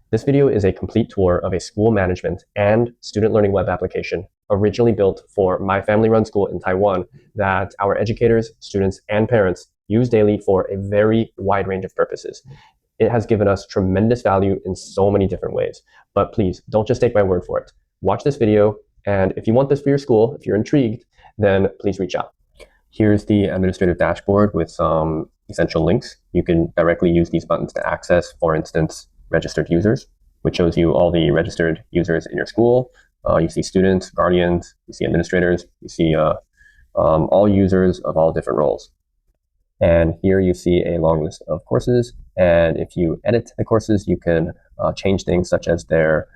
This video is a complete tour of a school management and student learning web application originally built for my family-run school in Taiwan that our educators, students, and parents use daily for a very wide range of purposes. It has given us tremendous value in so many different ways. But please, don't just take my word for it. Watch this video, and if you want this for your school, if you're intrigued, then please reach out. Here's the administrative dashboard with some essential links. You can directly use these buttons to access, for instance, registered users, which shows you all the registered users in your school. You see students, guardians, you see administrators, you see all users of all different roles. And here you see a long list of courses. And if you edit the courses, you can change things such as their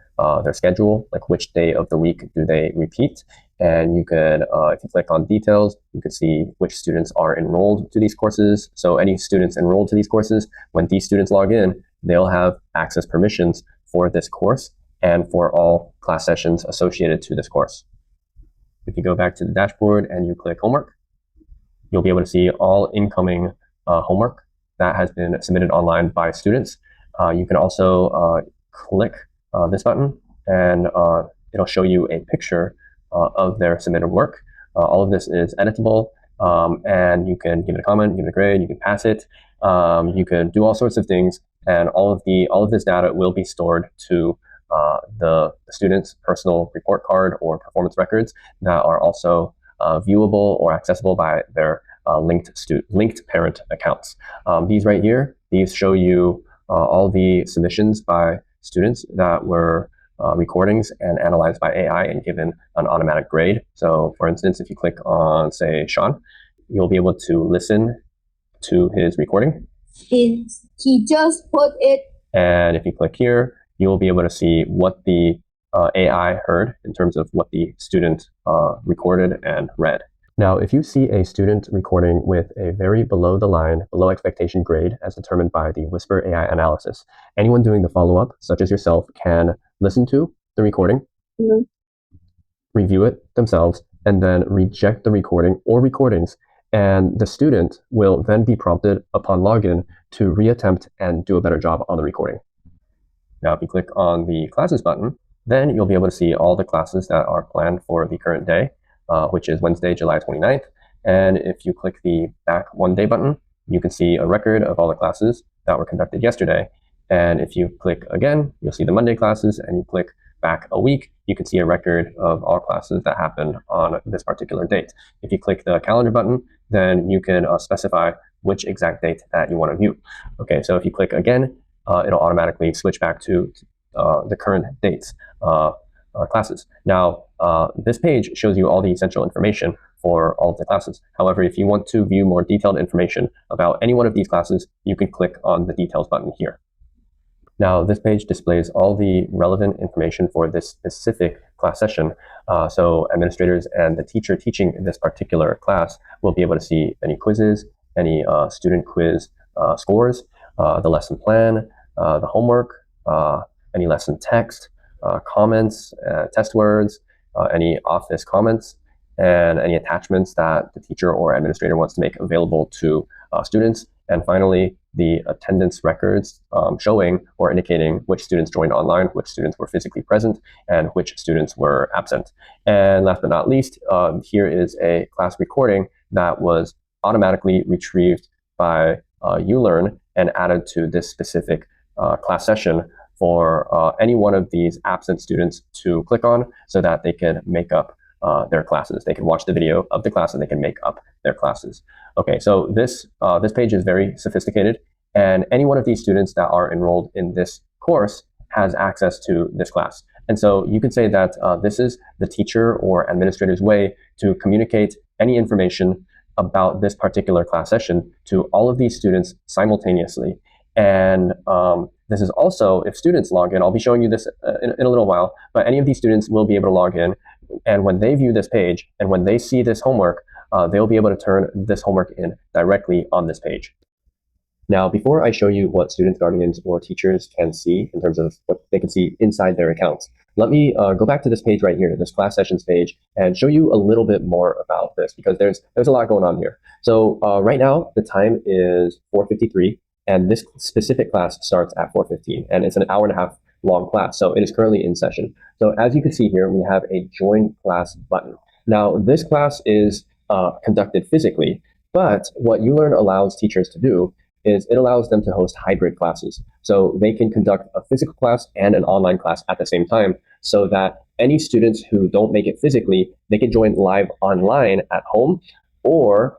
schedule, like which day of the week do they repeat. And you could, if you click on details, you could see which students are enrolled to these courses. So any students enrolled to these courses, when these students log in, they'll have access permissions for this course and for all class sessions associated to this course. If you go back to the dashboard and you click homework, you'll be able to see all incoming homework that has been submitted online by students. You can also click this button and it'll show you a picture of their submitted work. All of this is editable, and you can give it a comment, give it a grade, you can pass it, you can do all sorts of things, and all of this data will be stored to the student's personal report card or performance records that are also viewable or accessible by their linked parent accounts. These right here, these show you all the submissions by students that were recordings and analyzed by AI and given an automatic grade. So for instance, if you click on, say, Sean, you'll be able to listen to his recording. He just put it. And if you click here, you'll be able to see what the AI heard in terms of what the student recorded and read. Now, if you see a student recording with a very below the line, below expectation grade as determined by the Whisper AI analysis, anyone doing the follow-up, such as yourself, can listen to the recording, review it themselves, and then reject the recording or recordings. And the student will then be prompted upon login to reattempt and do a better job on the recording. Now, if you click on the classes button, then you'll be able to see all the classes that are planned for the current day, which is Wednesday, July 29th. And if you click the back one day button, you can see a record of all the classes that were conducted yesterday. And if you click again, you'll see the Monday classes, and you click back a week, you can see a record of all classes that happened on this particular date. If you click the calendar button, then you can specify which exact date that you want to view. Okay, so if you click again, it'll automatically switch back to the current dates classes. Now, this page shows you all the essential information for all of the classes. However, if you want to view more detailed information about any one of these classes, you can click on the details button here. Now, this page displays all the relevant information for this specific class session. So administrators and the teacher teaching this particular class will be able to see any quizzes, any student quiz scores, the lesson plan, the homework, any lesson text, comments, test words, any office comments, and any attachments that the teacher or administrator wants to make available to students. And finally, the attendance records showing or indicating which students joined online, which students were physically present, and which students were absent. And last but not least, here is a class recording that was automatically retrieved by ulearn and added to this specific class session for any one of these absent students to click on so that they can make up their classes. They can watch the video of the class and they can make up their classes. Okay, so this page is very sophisticated, and any one of these students that are enrolled in this course has access to this class. And so you could say that this is the teacher or administrator's way to communicate any information about this particular class session to all of these students simultaneously. And this is also, if students log in, I'll be showing you this in a little while, but any of these students will be able to log in. And when they view this page and when they see this homework, they'll be able to turn this homework in directly on this page. Now, before I show you what students, guardians, or teachers can see in terms of what they can see inside their accounts, let me go back to this page right here, this class sessions page, and show you a little bit more about this, because there's a lot going on here. So right now, the time is 4:53, and this specific class starts at 4:15, and it's an hour and a half long class. So it is currently in session. So as you can see here, we have a join class button. Now this class is conducted physically, but what ulearn allows teachers to do is it allows them to host hybrid classes. So they can conduct a physical class and an online class at the same time, so that any students who don't make it physically, they can join live online at home, or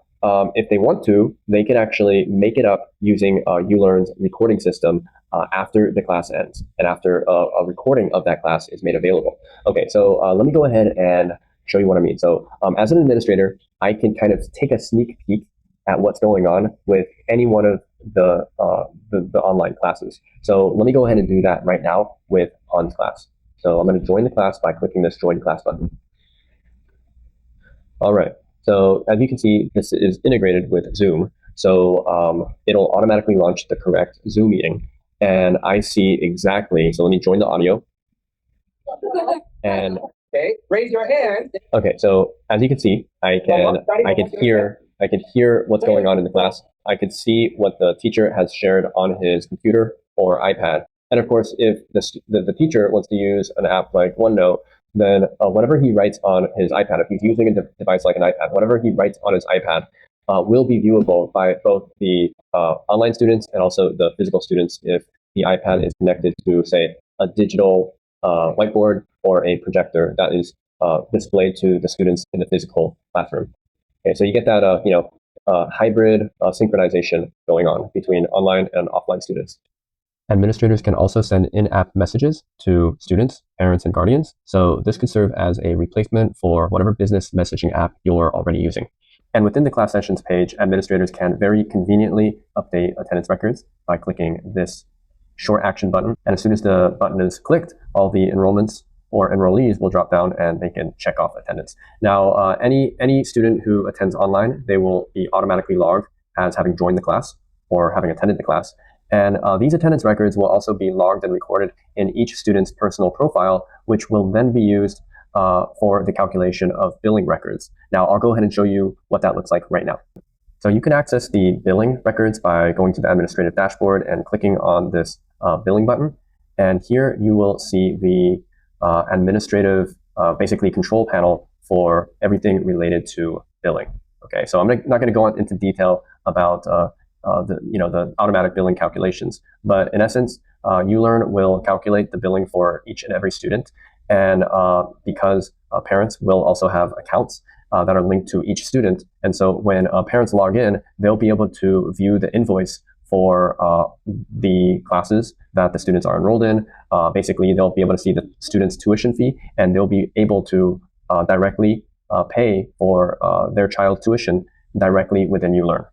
if they want to, they can actually make it up using ulearn's recording system after the class ends and after a recording of that class is made available. Okay, so let me go ahead and show you what I mean. So as an administrator, I can kind of take a sneak peek at what's going on with any one of the online classes. So let me go ahead and do that right now with Han's class. So I'm going to join the class by clicking this join class button. All right. So as you can see, this is integrated with Zoom. So it'll automatically launch the correct Zoom meeting. And I see exactly, so let me join the audio. And okay, raise your hand. Okay, so as you can see, I can hear what's going on in the class. I can see what the teacher has shared on his computer or iPad. And of course, if the teacher wants to use an app like OneNote, then whatever he writes on his iPad, if he's using a device like an iPad, whatever he writes on his iPad will be viewable by both the online students and also the physical students if the iPad is connected to, say, a digital whiteboard or a projector that is displayed to the students in the physical classroom. Okay, so you get that hybrid synchronization going on between online and offline students. Administrators can also send in-app messages to students, parents, and guardians. So this could serve as a replacement for whatever business messaging app you're already using. And within the class sessions page, administrators can very conveniently update attendance records by clicking this short action button. And as soon as the button is clicked, all the enrollments or enrollees will drop down and they can check off attendance. Now, any student who attends online, they will be automatically logged as having joined the class or having attended the class. And these attendance records will also be logged and recorded in each student's personal profile, which will then be used for the calculation of billing records. Now, I'll go ahead and show you what that looks like right now. So you can access the billing records by going to the administrative dashboard and clicking on this billing button. And here you will see the administrative, basically control panel for everything related to billing. Okay, so I'm not going to go into detail about the automatic billing calculations, but in essence, ulearn will calculate the billing for each and every student. And because parents will also have accounts that are linked to each student. And so when parents log in, they'll be able to view the invoice for the classes that the students are enrolled in. Basically, they'll be able to see the student's tuition fee, and they'll be able to directly pay for their child's tuition directly within ulearn.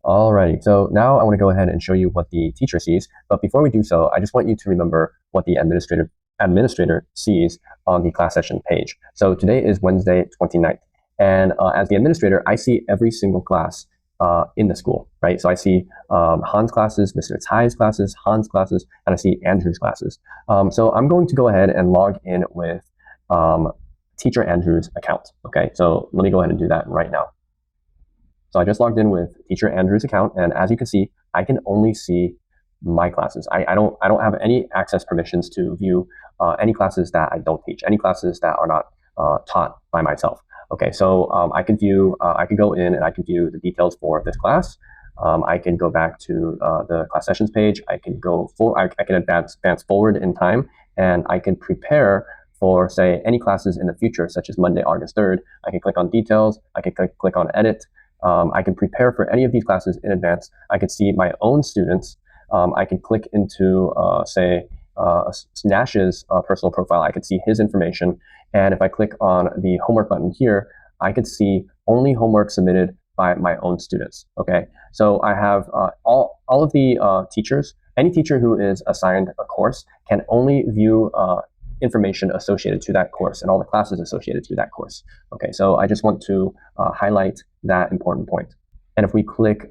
Alrighty, so now I want to go ahead and show you what the teacher sees. But before we do so, I just want you to remember what the administrator sees on the class session page. So today is Wednesday, 29th. And as the administrator, I see every single class in the school, right? So I see Han's classes, Mr. Tsai's classes, Han's classes, and I see Andrew's classes. So I'm going to go ahead and log in with Teacher Andrew's account. Okay, so let me go ahead and do that right now. So I just logged in with Teacher Andrew's account, and as you can see, I can only see my classes. I don't have any access permissions to view any classes that I don't teach, any classes that are not taught by myself. Okay, so I can go in and I can view the details for this class. I can go back to the class sessions page. I can I can advance forward in time, and I can prepare for, say, any classes in the future, such as Monday, August 3rd. I can click on details. I can click on edit. I can prepare for any of these classes in advance. I can see my own students. I can click into, say, Nash's personal profile. I can see his information. And if I click on the homework button here, I can see only homework submitted by my own students. Okay, so I have all of the teachers. Any teacher who is assigned a course can only view information associated to that course and all the classes associated to that course. Okay, so I just want to highlight that important point. And if we click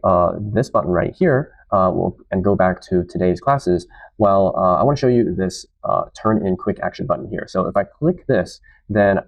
this button right here and go back to today's classes, well, I want to show you this turn in quick action button here. So if I click this, then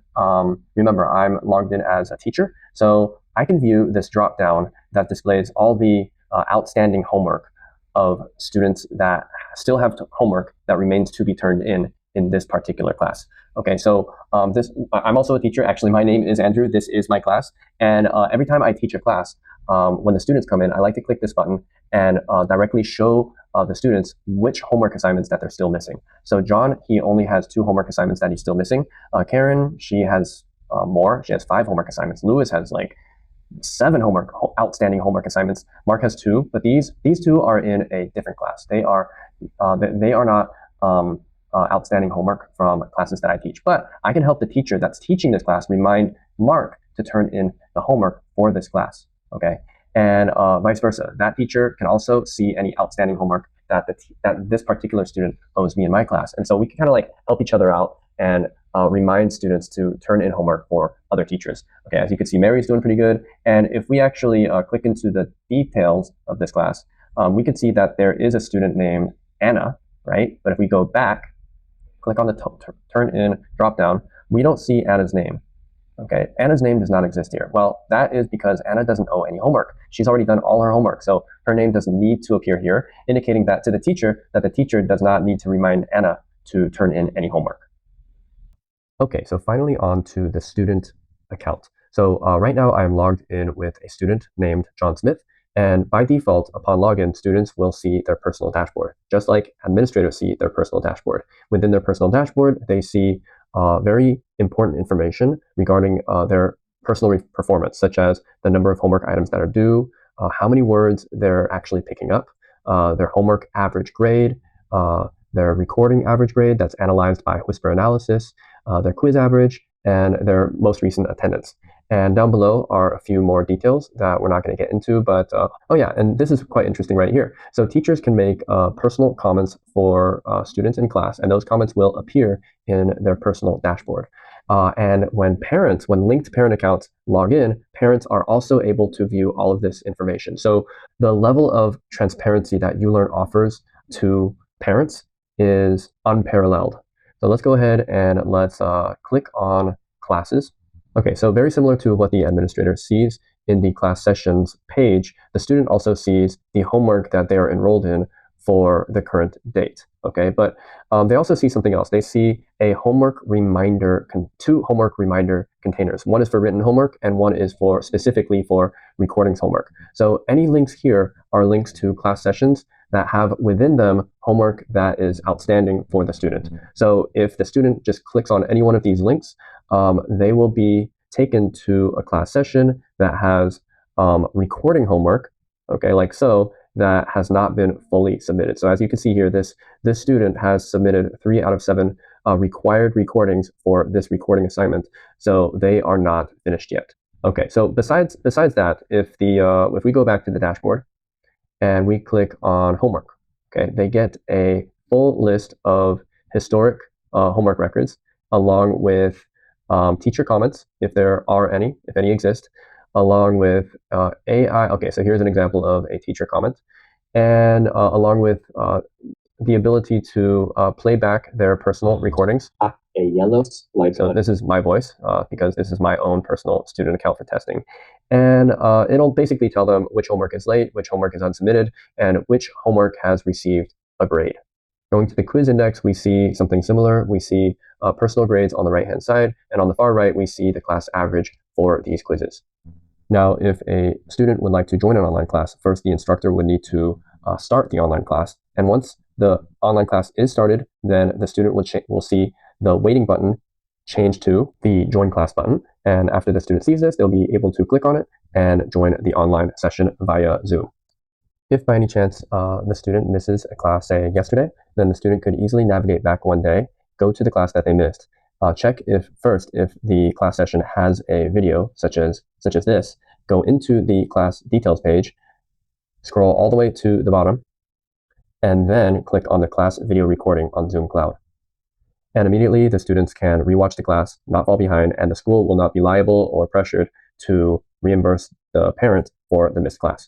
remember, I'm logged in as a teacher. So I can view this drop down that displays all the outstanding homework of students that still have homework that remains to be turned in this particular class. Okay, so I'm also a teacher. Actually, my name is Andrew. This is my class. And every time I teach a class, when the students come in, I like to click this button and directly show the students which homework assignments that they're still missing. So John, he only has 2 homework assignments that he's still missing. Karen, she has more. She has 5 homework assignments. Lewis has like 7 outstanding homework assignments. Mark has 2, but these 2 are in a different class. They are not outstanding homework from classes that I teach. But I can help the teacher that's teaching this class remind Mark to turn in the homework for this class. Okay, and vice versa. That teacher can also see any outstanding homework that this particular student owes me in my class. And so we can kind of like help each other out and remind students to turn in homework for other teachers. Okay, as you can see, Mary's doing pretty good. And if we actually click into the details of this class, we can see that there is a student named Anna, right? But if we go back, click on the turn in dropdown, we don't see Anna's name. Okay, Anna's name does not exist here. Well, that is because Anna doesn't owe any homework. She's already done all her homework, so her name doesn't need to appear here, indicating that to the teacher that the teacher does not need to remind Anna to turn in any homework. Okay, so finally on to the student account. So right now I am logged in with a student named John Smith, and by default, upon login, students will see their personal dashboard, just like administrators see their personal dashboard. Within their personal dashboard, they see very important information regarding their personal performance, such as the number of homework items that are due, how many words they're actually picking up, their homework average grade, their recording average grade that's analyzed by Whisper Analysis, their quiz average, and their most recent attendance. And down below are a few more details that we're not going to get into, but oh yeah, and this is quite interesting right here. So teachers can make personal comments for students in class, and those comments will appear in their personal dashboard. And when linked parent accounts log in, parents are also able to view all of this information. So the level of transparency that ulearn offers to parents is unparalleled. So let's go ahead and let's click on classes. Okay, so very similar to what the administrator sees in the class sessions page, the student also sees the homework that they are enrolled in for the current date. Okay, but they also see something else. They see a homework reminder, 2 homework reminder containers. One is for written homework and one is specifically for recordings homework. So any links here are links to class sessions that have within them homework that is outstanding for the student. So if the student just clicks on any one of these links, they will be taken to a class session that has recording homework, okay, like so, that has not been fully submitted. So as you can see here, this student has submitted 3 out of 7 required recordings for this recording assignment. So they are not finished yet. Okay, so besides that, if we go back to the dashboard and we click on homework, okay, they get a full list of historic homework records along with teacher comments, if there are any, if any exist, along with AI. Okay, so here's an example of a teacher comment, and along with the ability to play back their personal recordings. A yellow light. So this is my voice because this is my own personal student account for testing. And it'll basically tell them which homework is late, which homework is unsubmitted, and which homework has received a grade. Going to the quiz index, we see something similar. We see personal grades on the right-hand side, and on the far right, we see the class average for these quizzes. Now, if a student would like to join an online class, first the instructor would need to start the online class. And once the online class is started, then the student will see the waiting button change to the join class button. And after the student sees this, they'll be able to click on it and join the online session via Zoom. If by any chance the student misses a class, say yesterday, then the student could easily navigate back one day, go to the class that they missed, check if the class session has a video such as this, go into the class details page, scroll all the way to the bottom, and then click on the class video recording on Zoom Cloud. And immediately the students can rewatch the class, not fall behind, and the school will not be liable or pressured to reimburse the parent for the missed class.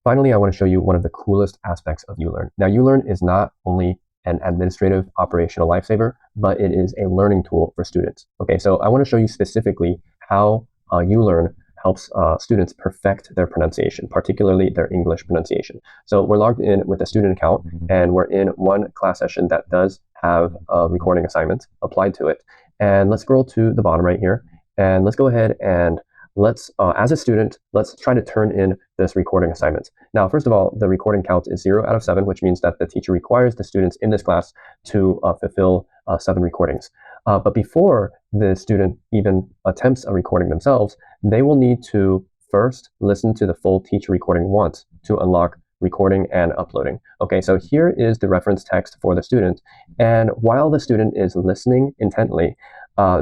Finally, I want to show you one of the coolest aspects of ulearn. Now, ulearn is not only an administrative operational lifesaver, but it is a learning tool for students. Okay, so I want to show you specifically how ulearn helps students perfect their pronunciation, particularly their English pronunciation. So we're logged in with a student account, and we're in one class session that does have a recording assignment applied to it. And let's scroll to the bottom right here, and let's go ahead and let's, as a student, let's try to turn in this recording assignment. Now, first of all, the recording count is 0 out of 7, which means that the teacher requires the students in this class to fulfill 7 recordings. But before the student even attempts a recording themselves, they will need to first listen to the full teacher recording once to unlock recording and uploading. Okay, so here is the reference text for the student. And while the student is listening intently,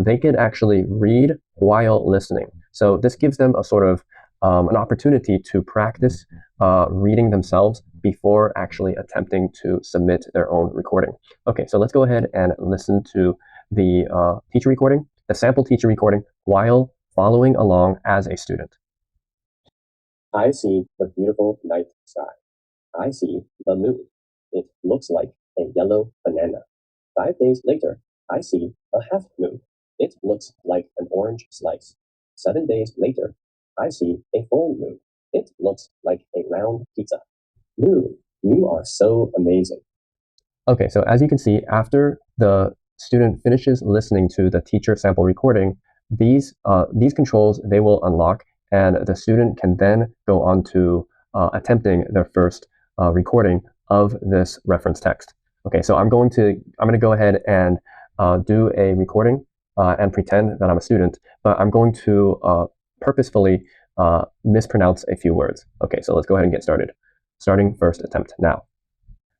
they can actually read while listening. So this gives them a sort of an opportunity to practice reading themselves before actually attempting to submit their own recording. Okay, so let's go ahead and listen to the teacher recording, the sample teacher recording, while following along as a student. I see the beautiful night sky. I see the moon. It looks like a yellow banana. 5 days later, I see a half moon. It looks like an orange slice. 7 days later, I see a full moon. It looks like a round pizza. Moon, you are so amazing. Okay, so as you can see, after the student finishes listening to the teacher sample recording, these controls, they will unlock, and the student can then go on to attempting their first recording of this reference text. Okay, so I'm going to go ahead and do a recording and pretend that I'm a student, but I'm going to purposefully mispronounce a few words. Okay, so let's go ahead and get started. Starting first attempt now.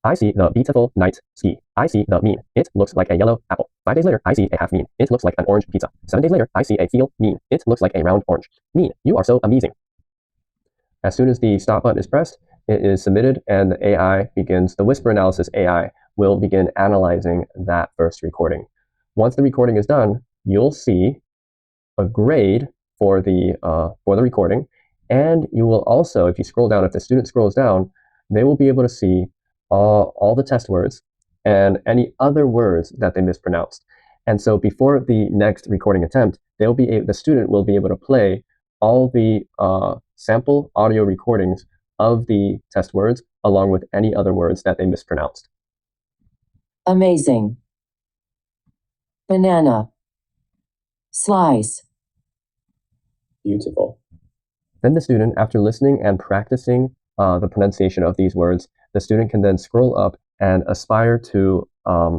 I see the beautiful night sky. I see the mean. It looks like a yellow apple. 5 days later, I see a half mean. It looks like an orange pizza. 7 days later, I see a full mean. It looks like a round orange. Mean, you are so amazing. As soon as the stop button is pressed, it is submitted, and the AI begins, the whisper analysis AI will begin analyzing that first recording. Once the recording is done, you'll see a grade for the recording, and you will also, if you scroll down, if the student scrolls down, they will be able to see all the test words and any other words that they mispronounced. And so before the next recording attempt, the student will be able to play all the sample audio recordings of the test words along with any other words that they mispronounced. Amazing. Banana. Slice. Beautiful. Then the student, after listening and practicing the pronunciation of these words, the student can then scroll up and aspire to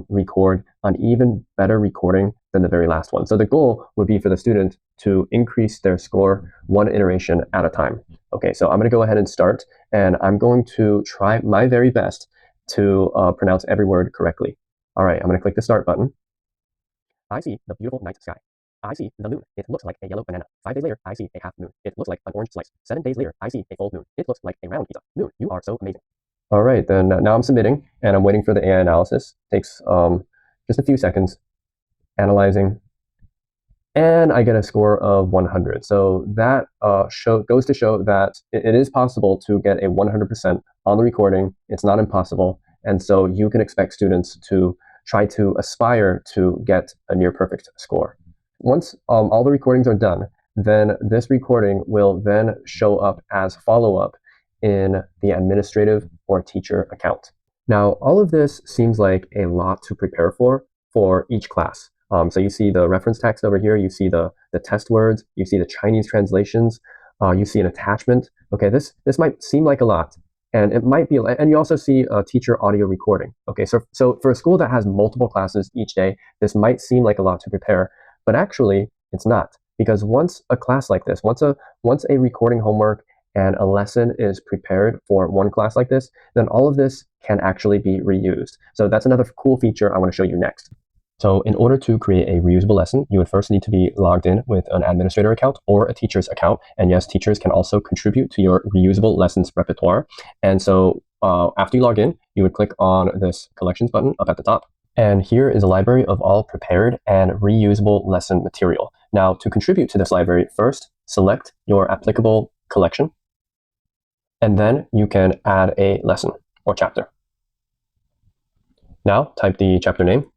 record an even better recording than the very last one. So the goal would be for the student to increase their score one iteration at a time. Okay, so I'm going to go ahead and start, and I'm going to try my very best to pronounce every word correctly. All right, I'm going to click the start button. I see the beautiful night sky. I see the moon. It looks like a yellow banana. 5 days later, I see a half moon. It looks like an orange slice. 7 days later, I see a full moon. It looks like a round pizza. Moon, you are so amazing. All right, then now I'm submitting, and I'm waiting for the AI analysis. It takes just a few seconds, analyzing, and I get a score of 100. So that goes to show that it is possible to get a 100% on the recording. It's not impossible, and so you can expect students to try to aspire to get a near perfect score. Once all the recordings are done, then this recording will then show up as follow-up in the administrative or teacher account. Now, all of this seems like a lot to prepare for each class. So you see the reference text over here, you see the test words, you see the Chinese translations, you see an attachment. Okay, this might seem like a lot, and it might be, and you also see a teacher audio recording. Okay, so for a school that has multiple classes each day, this might seem like a lot to prepare, but actually it's not, because once a class like this, once a recording homework and a lesson is prepared for one class like this, then all of this can actually be reused. So that's another cool feature I want to show you next. So in order to create a reusable lesson, you would first need to be logged in with an administrator account or a teacher's account. And yes, teachers can also contribute to your reusable lessons repertoire. And so after you log in, you would click on this collections button up at the top. And here is a library of all prepared and reusable lesson material. Now, to contribute to this library, first select your applicable collection, and then you can add a lesson or chapter. Now, type the chapter name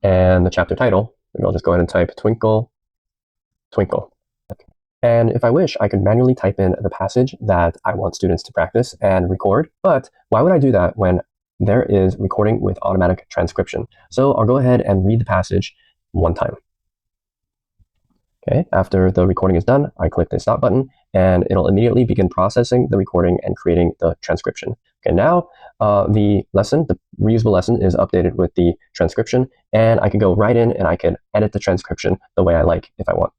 and the chapter title. Maybe I'll just go ahead and type Twinkle, Twinkle. Okay. And if I wish, I could manually type in the passage that I want students to practice and record. But why would I do that when there is recording with automatic transcription? So I'll go ahead and read the passage one time. Okay, after the recording is done, I click the stop button and it'll immediately begin processing the recording and creating the transcription. Okay, now the reusable lesson is updated with the transcription, and I can go right in and I can edit the transcription the way I like if I want.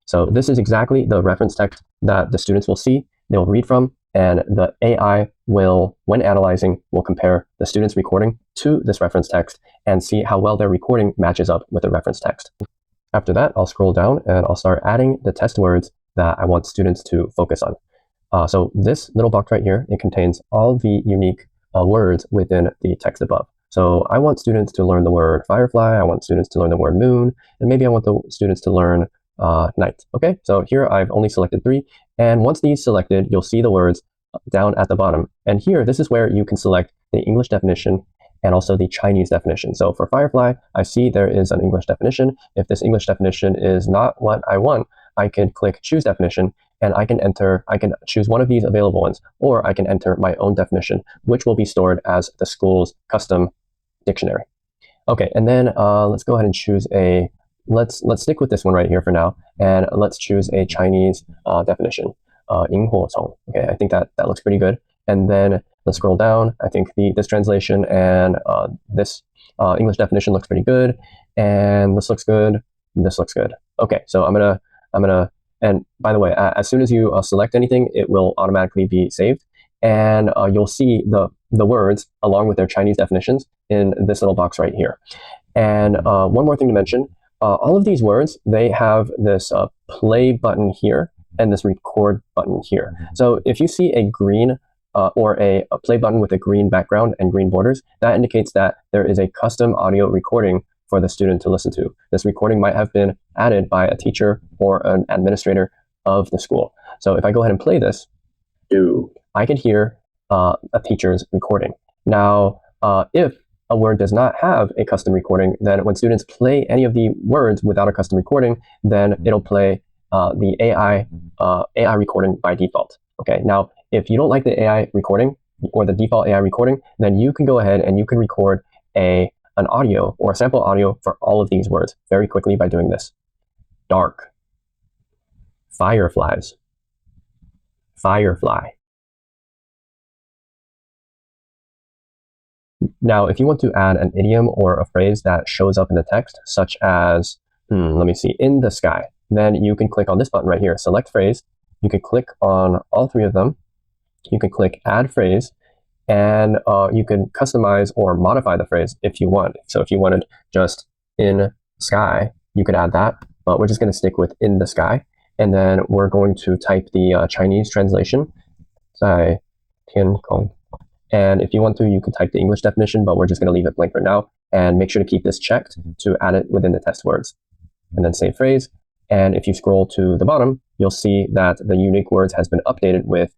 So this is exactly the reference text that the students will see, they'll read from, and the AI will, when analyzing, will compare the student's recording to this reference text and see how well their recording matches up with the reference text. After that, I'll scroll down and I'll start adding the test words that I want students to focus on. So this little box right here, it contains all the unique words within the text above. So I want students to learn the word firefly, I want students to learn the word moon, and maybe I want the students to learn night. Okay, so here I've only selected 3, and once these selected, you'll see the words down at the bottom. And here, this is where you can select the English definition and also the Chinese definition. So for firefly, I see there is an English definition. If this English definition is not what I want, I can click choose definition, and I can choose one of these available ones, or I can enter my own definition, which will be stored as the school's custom dictionary. Okay, and then let's go ahead and choose let's stick with this one right here for now, and let's choose a Chinese definition, 萤火虫. Okay, I think that looks pretty good. And then let's scroll down. I think this translation and this English definition looks pretty good, and this looks good. This looks good. Okay, so I'm gonna. And by the way, as soon as you select anything, it will automatically be saved, and you'll see the words along with their Chinese definitions in this little box right here. And one more thing to mention: all of these words, they have this play button here and this record button here. So if you see a green or a play button with a green background and green borders, that indicates that there is a custom audio recording for the student to listen to. This recording might have been added by a teacher or an administrator of the school. So if I go ahead and play this, I can hear a teacher's recording. Now, if a word does not have a custom recording, then when students play any of the words without a custom recording, then it'll play the AI recording by default. Okay, now if you don't like the AI recording or the default AI recording, then you can go ahead and you can record an audio or a sample audio for all of these words very quickly by doing this. Dark, fireflies, firefly. Now, if you want to add an idiom or a phrase that shows up in the text, such as, let me see, in the sky, then you can click on this button right here, select phrase. You can click on all 3 of them. You can click add phrase, and you can customize or modify the phrase if you want. So if you wanted just in sky, you could add that, but we're just going to stick with in the sky. And then we're going to type the Chinese translation, 在天空. And if you want to, you can type the English definition, but we're just going to leave it blank for now. And make sure to keep this checked to add it within the test words. And then save phrase. And if you scroll to the bottom, you'll see that the unique words has been updated with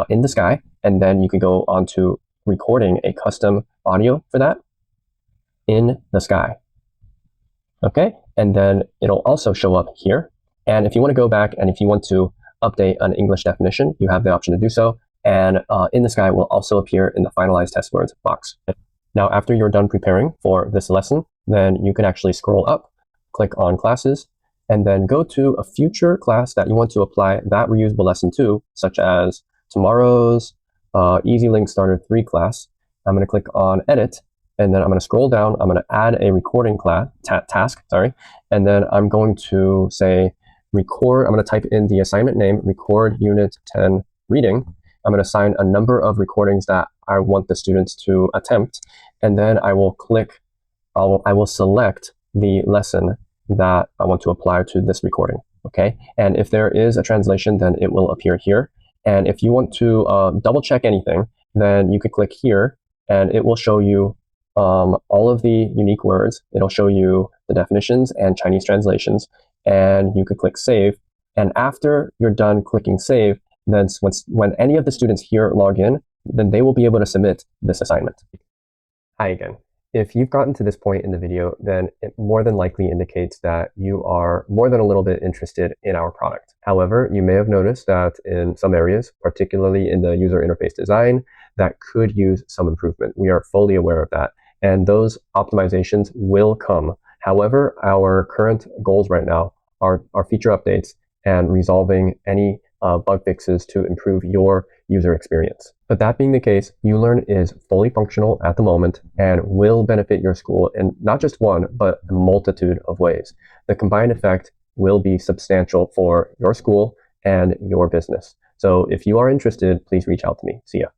in the sky. And then you can go on to recording a custom audio for that, in the sky. Okay, and then it'll also show up here. And if you want to go back and if you want to update an English definition, you have the option to do so. And in the sky will also appear in the finalized test words box. Now, after you're done preparing for this lesson, then you can actually scroll up, click on classes, and then go to a future class that you want to apply that reusable lesson to, such as tomorrow's Easy Link Starter 3 class. I'm going to click on edit, and then I'm going to scroll down. I'm going to add a recording task, and then I'm going to say record. I'm going to type in the assignment name, record unit 10 reading. I'm going to assign a number of recordings that I want the students to attempt, and then I will select the lesson that I want to apply to this recording. Okay, and if there is a translation, then it will appear here. And if you want to double check anything, then you could click here, and it will show you all of the unique words. It'll show you the definitions and Chinese translations, and you could click save. And after you're done clicking save, then when any of the students here log in, then they will be able to submit this assignment. Hi again. If you've gotten to this point in the video, then it more than likely indicates that you are more than a little bit interested in our product. However, you may have noticed that in some areas, particularly in the user interface design, that could use some improvement. We are fully aware of that, and those optimizations will come. However, our current goals right now are feature updates and resolving any bug fixes to improve your user experience. But that being the case, ulearn is fully functional at the moment and will benefit your school in not just one, but a multitude of ways. The combined effect will be substantial for your school and your business. So if you are interested, please reach out to me. See ya.